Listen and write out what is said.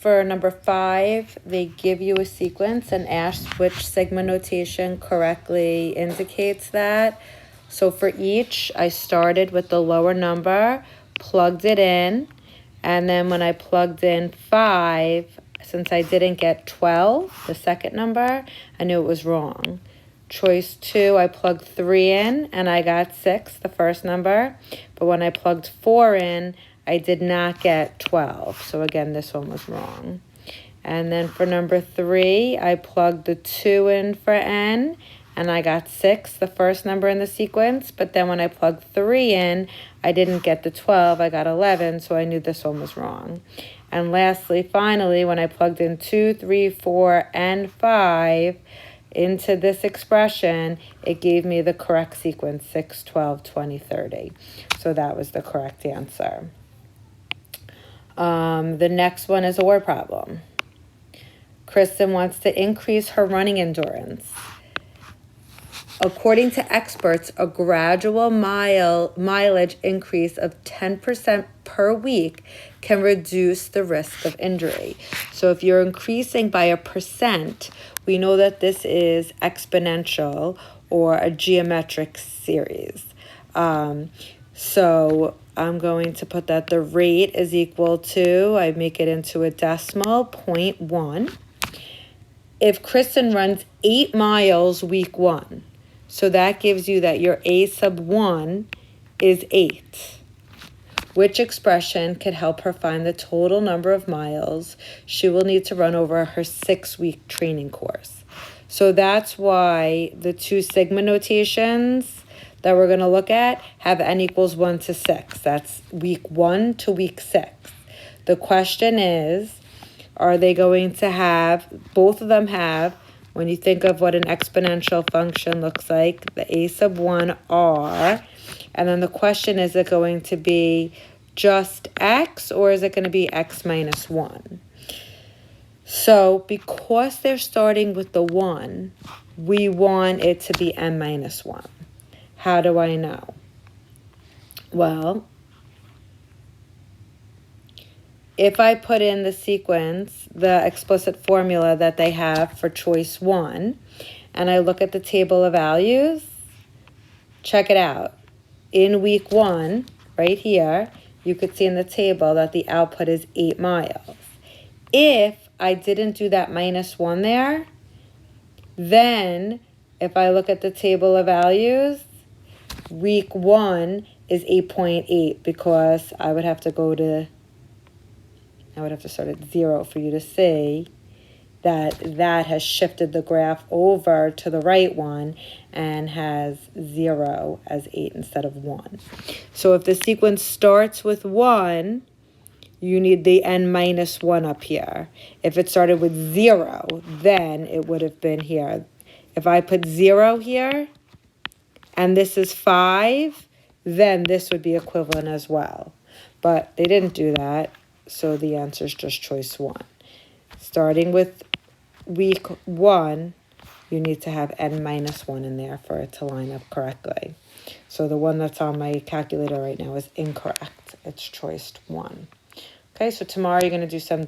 for number 5, they give you a sequence and ask which sigma notation correctly indicates that. So for each, I started with the lower number, plugged it in, and then when I plugged in 5, since I didn't get 12, the second number, I knew it was wrong. Choice 2, I plugged 3 in, and I got 6, the first number. But when I plugged 4 in, I did not get 12. So again, this one was wrong. And then for number 3, I plugged the 2 in for n, and I got 6, the first number in the sequence. But then when I plugged 3 in, I didn't get the 12, I got 11, so I knew this one was wrong. And lastly, finally, when I plugged in 2, 3, 4, and 5 into this expression, it gave me the correct sequence, 6, 12, 20, 30. So that was the correct answer. The next one is a word problem. Kristen wants to increase her running endurance. According to experts, a gradual mileage increase of 10% per week can reduce the risk of injury. So if you're increasing by a percent, we know that this is exponential or a geometric series. So I'm going to put that the rate is equal to, I make it into a decimal, 0.1. If Kristen runs 8 miles week 1, so that gives you that your A sub 1 is 8. Which expression could help her find the total number of miles she will need to run over her 6-week training course? So that's why the 2 sigma notations that we're going to look at have n equals 1 to 6. That's week 1 to week 6. The question is, are they going to have, both of them have, when you think of what an exponential function looks like, the A sub 1 r, and then the question, is it going to be just x, or is it going to be x minus 1? So because they're starting with the 1, we want it to be n minus 1. How do I know? Well, if I put in the sequence, the explicit formula that they have for choice 1, and I look at the table of values, check it out. In week 1, right here, you could see in the table that the output is 8 miles. If I didn't do that minus 1 there, then if I look at the table of values, week 1 is 8.8 because I would have to start at 0 for you to see that has shifted the graph over to the right one and has 0 as 8 instead of 1. So if the sequence starts with 1, you need the n minus 1 up here. If it started with 0, then it would have been here. If I put 0 here, and this is 5, then this would be equivalent as well. But they didn't do that, so the answer is just choice 1. Starting with week 1, you need to have n minus 1 in there for it to line up correctly. So the one that's on my calculator right now is incorrect. It's choice 1. Okay, so tomorrow you're going to do some